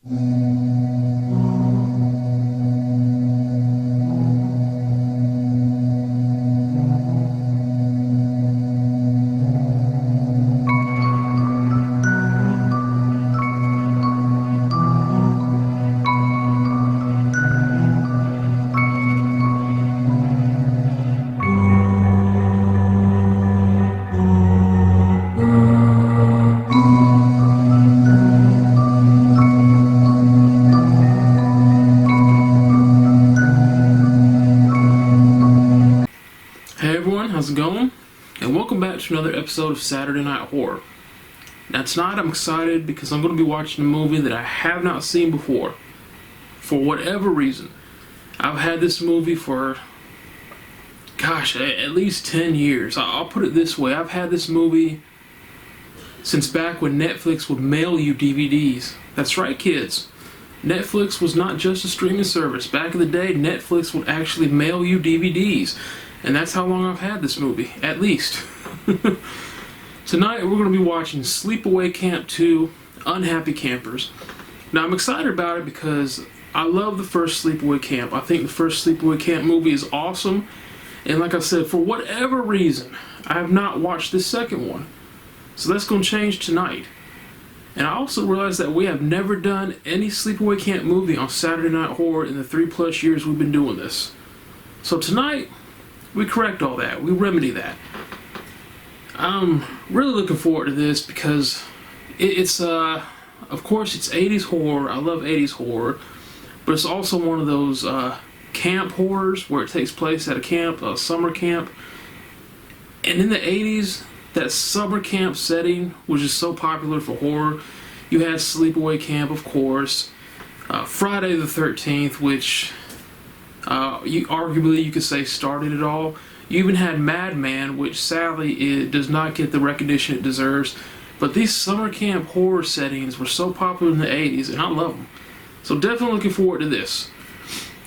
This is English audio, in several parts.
Hey everyone, how's it going? And welcome back to another episode of Saturday Night Horror. Now tonight I'm excited because I'm going to be watching a movie that I have not seen before. For whatever reason. I've had this movie for, at least 10 years. I'll put it this way, I've had this movie since back when Netflix would mail you DVDs. That's right, kids. Netflix was not just a streaming service. Back in the day, Netflix would actually mail you DVDs. And that's how long I've had this movie, at least. Tonight we're going to be watching Sleepaway Camp 2, Unhappy Campers. Now I'm excited about it because I love the first Sleepaway Camp. I think the first Sleepaway Camp movie is awesome. And like I said, for whatever reason, I have not watched this second one. So that's going to change tonight. And I also realized that we have never done any Sleepaway Camp movie on Saturday Night Horror in the 3+ years we've been doing this. So tonight, we correct all that. We remedy that. I'm really looking forward to this because it's of course, it's 80s horror. I love 80s horror. But it's also one of those camp horrors where it takes place at a camp, a summer camp. And in the 80s, that summer camp setting was just so popular for horror. You had Sleepaway Camp, of course. Friday the 13th, which arguably you could say started it all. You even had Madman, which sadly it does not get the recognition it deserves. But these summer camp horror settings were so popular in the 80s, and I love them. So definitely looking forward to this.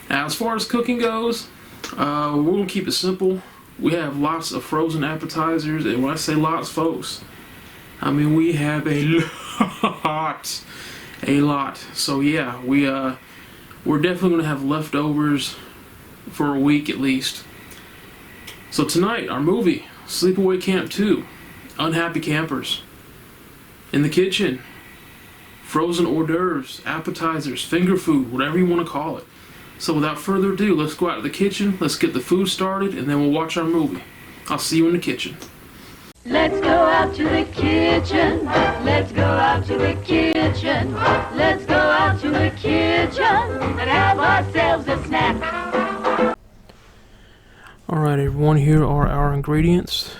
Now, as far as cooking goes, we're going to keep it simple. We have lots of frozen appetizers, and when I say lots, folks, I mean we have a lot. A lot. So yeah, we're definitely going to have leftovers for a week at least. So tonight, our movie, Sleepaway Camp 2, Unhappy Campers. In the kitchen, frozen hors d'oeuvres, appetizers, finger food, whatever you want to call it. So without further ado, let's go out to the kitchen, let's get the food started, and then we'll watch our movie. I'll see you in the kitchen. Let's go out to the kitchen. Let's go out to the kitchen. Let's go out to the kitchen and have ourselves a snack. Alright everyone, here are our ingredients.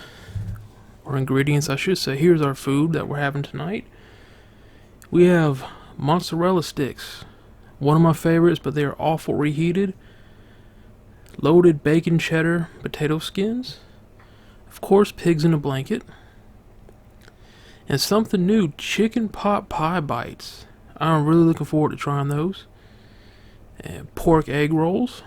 Or ingredients, I should say. Here's our food that we're having tonight. We have mozzarella sticks. One of my favorites, but they are awful reheated. Loaded bacon cheddar potato skins. Of course, pigs in a blanket. And something new, chicken pot pie bites. I'm really looking forward to trying those. And pork egg rolls.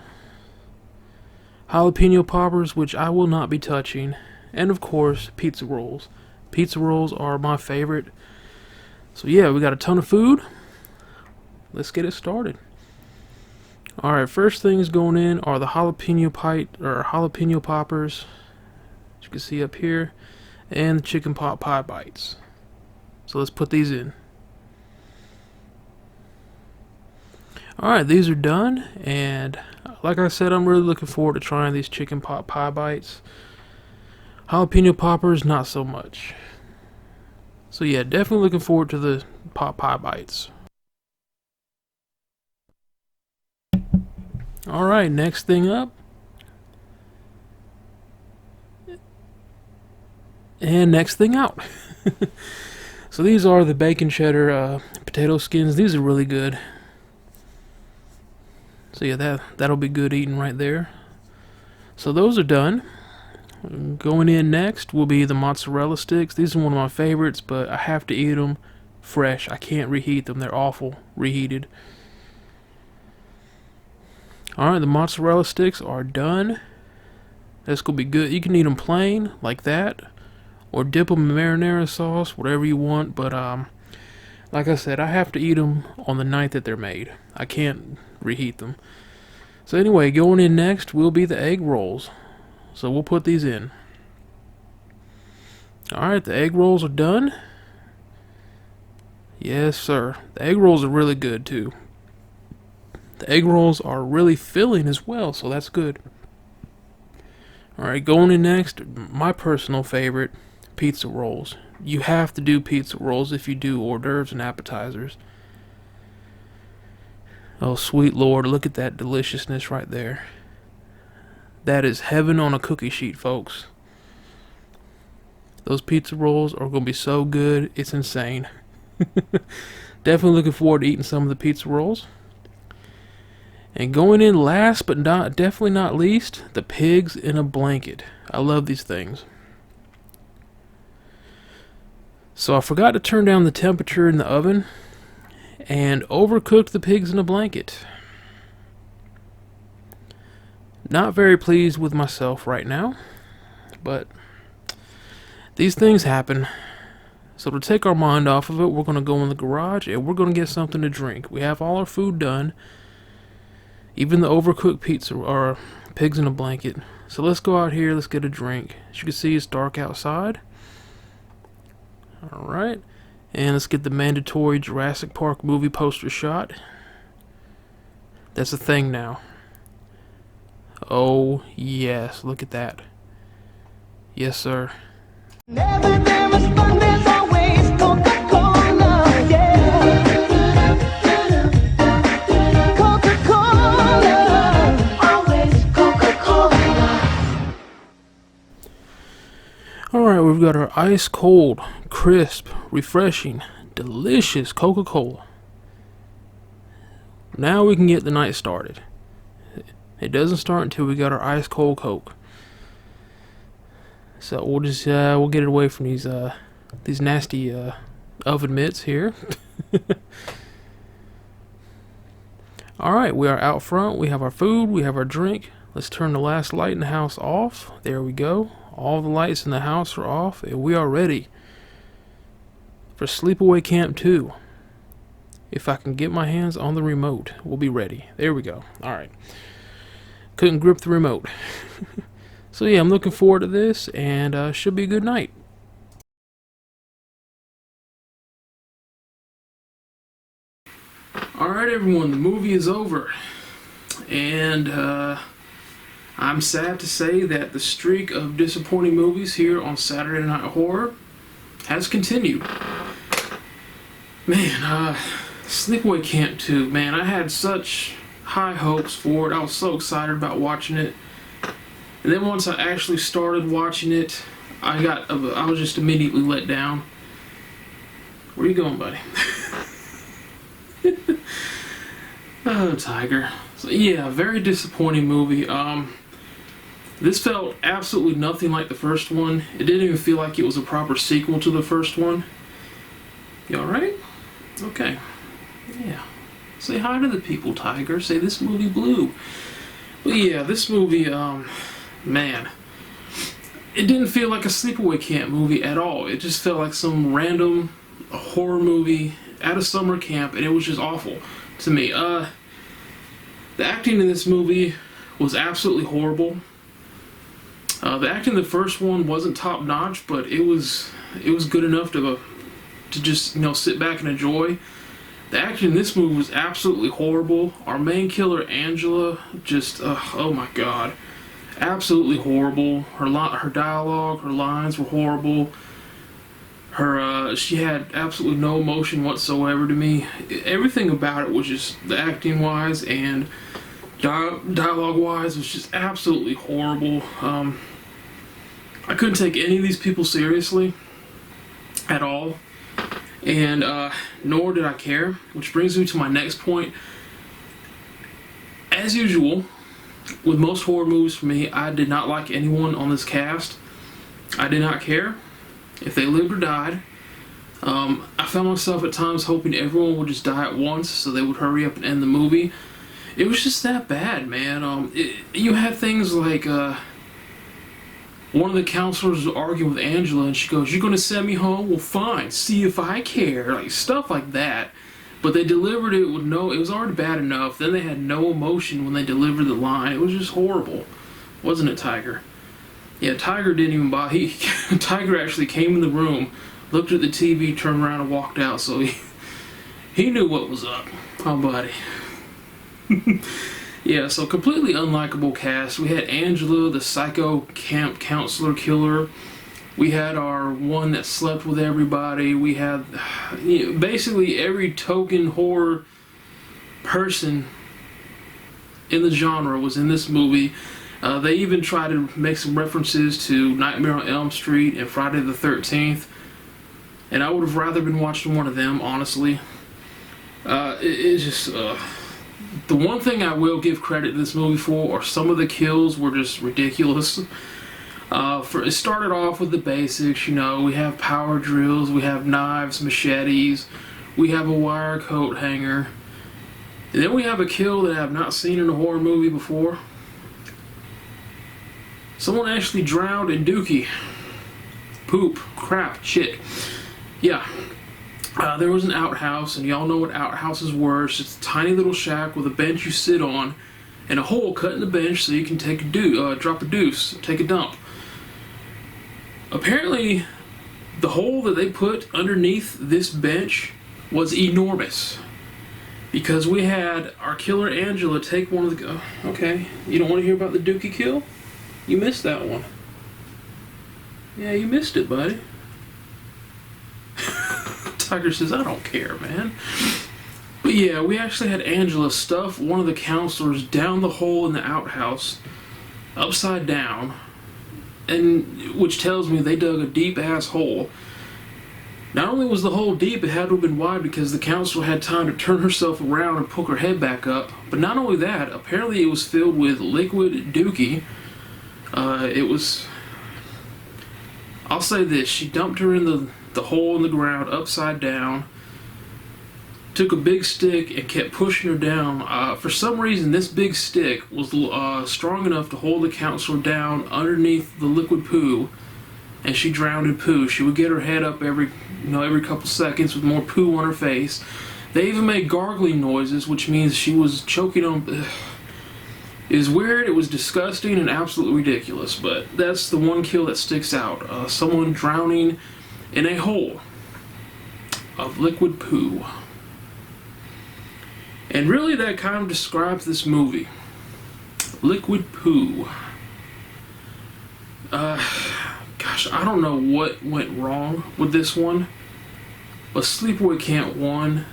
Jalapeno poppers, which I will not be touching. And of course, pizza rolls. Pizza rolls are my favorite. So yeah, we got a ton of food. Let's get it started. Alright, first things going in are the jalapeno poppers. As you can see up here. And the chicken pot pie bites. So let's put these in. Alright, these are done, and like I said, I'm really looking forward to trying these chicken pot pie bites. Jalapeno poppers, not so much. So yeah, definitely looking forward to the pot pie bites. Alright, next thing up. And next thing out. So these are the bacon cheddar potato skins. These are really good. So yeah, that'll be good eating right there. So those are done. Going in next will be the mozzarella sticks. These are one of my favorites, but I have to eat them fresh. I can't reheat them. They're awful reheated. Alright, the mozzarella sticks are done. That's going to be good. You can eat them plain, like that, or dip them in marinara sauce, whatever you want, but Like I said, I have to eat them on the night that they're made. I can't reheat them. So anyway, going in next will be the egg rolls. So we'll put these in. Alright, the egg rolls are done. Yes, sir. The egg rolls are really good, too. The egg rolls are really filling as well, so that's good. Alright, going in next, my personal favorite, pizza rolls. You have to do pizza rolls if you do hors d'oeuvres and appetizers. Oh, sweet Lord, look at that deliciousness right there. That is heaven on a cookie sheet, folks. Those pizza rolls are going to be so good, it's insane. Definitely looking forward to eating some of the pizza rolls. And going in last but definitely not least, the pigs in a blanket. I love these things. So I forgot to turn down the temperature in the oven and overcooked the pigs in a blanket. Not very pleased with myself right now, but these things happen. So to take our mind off of it, we're going to go in the garage and we're going to get something to drink. We have all our food done, even the overcooked pizza or pigs in a blanket. So let's go out here, let's get a drink. As you can see, it's dark outside. Alright, and let's get the mandatory Jurassic Park movie poster shot. That's a thing now. Oh yes, look at that. Yes, sir. Never, never stop, there's always Coca-Cola, yeah. Coca-Cola, always Coca-Cola. Alright, we've got our ice cold, crisp, refreshing, delicious Coca-Cola. Now we can get the night started. It doesn't start until we got our ice cold Coke. So we'll just we'll get it away from these nasty oven mitts here. Alright, we are out front. We have our food, we have our drink. Let's turn the last light in the house off. There we go. All the lights in the house are off, and we are ready for Sleepaway Camp 2. If I can get my hands on the remote, we'll be ready. There we go. Alright. Couldn't grip the remote. So yeah, I'm looking forward to this, and should be a good night. Alright everyone, the movie is over. And I'm sad to say that the streak of disappointing movies here on Saturday Night Horror has continued. Man, Sleepaway Camp 2, man, I had such high hopes for it. I was so excited about watching it. And then once I actually started watching it, I was just immediately let down. Where are you going, buddy? Oh, Tiger. So yeah, very disappointing movie. This felt absolutely nothing like the first one. It didn't even feel like it was a proper sequel to the first one. You alright? Okay. Yeah. Say hi to the people, Tiger. Say this movie blew. But yeah, this movie, man. It didn't feel like a Sleepaway Camp movie at all. It just felt like some random horror movie at a summer camp, and it was just awful to me. The acting in this movie was absolutely horrible. The acting in the first one wasn't top notch, but it was good enough to just sit back and enjoy. The acting in this movie was absolutely horrible. Our main killer, Angela, just oh my god, absolutely horrible. Her dialogue, her lines were horrible. She had absolutely no emotion whatsoever to me. Everything about it was just, the acting wise and dialogue wise, was just absolutely horrible. I couldn't take any of these people seriously at all, and nor did I care, which brings me to my next point. As usual, with most horror movies for me, I did not like anyone on this cast. I did not care if they lived or died. I found myself at times hoping everyone would just die at once so they would hurry up and end the movie. It was just that bad, man. You had things like, one of the counselors was arguing with Angela, and she goes, "You're gonna send me home? Well, fine. See if I care." Like stuff like that. But they delivered it with no. It was already bad enough. Then they had no emotion when they delivered the line. It was just horrible, wasn't it, Tiger? Yeah, Tiger didn't even bother. Tiger actually came in the room, looked at the TV, turned around, and walked out. So he knew what was up. Oh, buddy. Yeah, so completely unlikable cast. We had Angela, the psycho camp counselor killer. We had our one that slept with everybody. We had basically every token horror person in the genre was in this movie. They even tried to make some references to Nightmare on Elm Street and Friday the 13th. And I would have rather been watching one of them, honestly. It's just... the one thing I will give credit to this movie for are some of the kills were just ridiculous. It started off with the basics, we have power drills, we have knives, machetes, we have a wire coat hanger. And then we have a kill that I have not seen in a horror movie before. Someone actually drowned in dookie. Poop, crap, shit. Yeah. There was an outhouse, and y'all know what outhouses were. It's just a tiny little shack with a bench you sit on, and a hole cut in the bench so you can take drop a deuce, take a dump. Apparently, the hole that they put underneath this bench was enormous. Because we had our killer Angela take one of the... okay, you don't want to hear about the dookie kill? You missed that one. Yeah, you missed it, buddy. Tiger says, "I don't care, man." But yeah, we actually had Angela stuff one of the counselors down the hole in the outhouse, upside down, and which tells me they dug a deep ass hole. Not only was the hole deep, it had to have been wide because the counselor had time to turn herself around and poke her head back up. But not only that, apparently it was filled with liquid dookie. It was... I'll say this, she dumped her in the hole in the ground upside down, took a big stick and kept pushing her down. For some reason, this big stick was strong enough to hold the counselor down underneath the liquid poo, and she drowned in poo. She would get her head up every couple seconds with more poo on her face. They even made gargling noises, which means she was choking on... It was weird, it was disgusting, and absolutely ridiculous, but that's the one kill that sticks out. Someone drowning in a hole of liquid poo. And really that kind of describes this movie. Liquid poo. Gosh, I don't know what went wrong with this one, but Sleepaway Camp 1,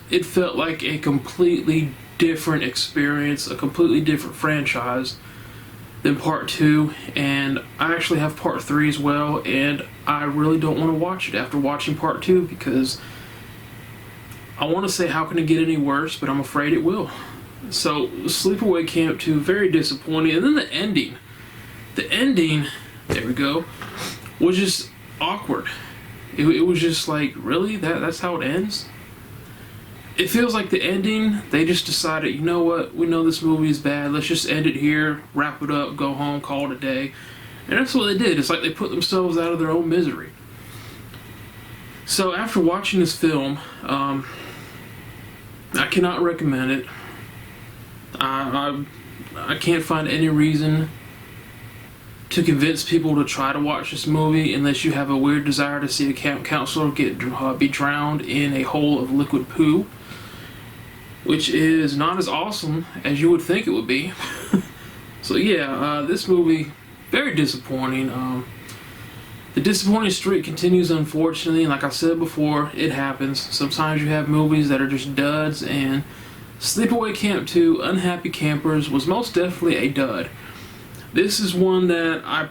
it felt like a completely different experience, a completely different franchise than part 2, and I actually have part 3 as well, and I really don't want to watch it after watching part 2 because I want to say how can it get any worse, but I'm afraid it will. So Sleepaway Camp 2, very disappointing. And then the ending, there we go, was just awkward. It was just like, really? That's how it ends? It feels like the ending, they just decided, you know what, we know this movie is bad, let's just end it here, wrap it up, go home, call it a day. And that's what they did. It's like they put themselves out of their own misery. So after watching this film, I cannot recommend it. I can't find any reason to convince people to try to watch this movie unless you have a weird desire to see a camp counselor be drowned in a hole of liquid poo, which is not as awesome as you would think it would be. So yeah, this movie, very disappointing. The disappointing streak continues, unfortunately. Like I said before, it happens. Sometimes you have movies that are just duds, and Sleepaway Camp 2, Unhappy Campers, was most definitely a dud. This is one that I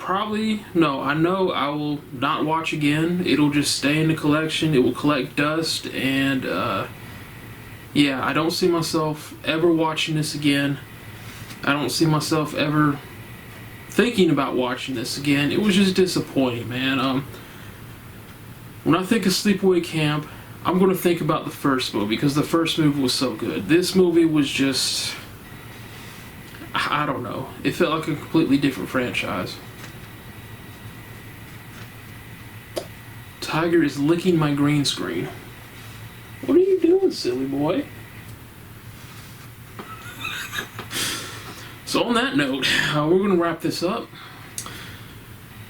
know I will not watch again. It'll just stay in the collection. It will collect dust, and yeah, I don't see myself ever watching this again. I don't see myself ever thinking about watching this again. It was just disappointing, man. When I think of Sleepaway Camp, I'm going to think about the first movie because the first movie was so good. This movie was just... I don't know. It felt like a completely different franchise. Tiger is licking my green screen. What are you doing, silly boy? So on that note, we're going to wrap this up.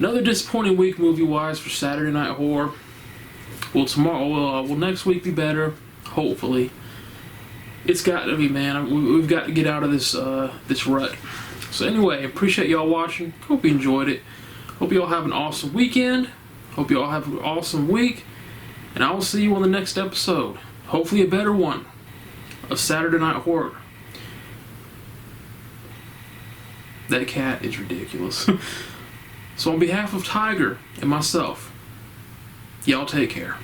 Another disappointing week movie-wise for Saturday Night Horror. Will next week be better? Hopefully. It's got to be, man. We've got to get out of this this rut. So anyway, appreciate y'all watching. Hope you enjoyed it. Hope y'all have an awesome weekend. Hope y'all have an awesome week. And I will see you on the next episode. Hopefully a better one of Saturday Night Horror. That cat is ridiculous. So on behalf of Tiger and myself, y'all take care.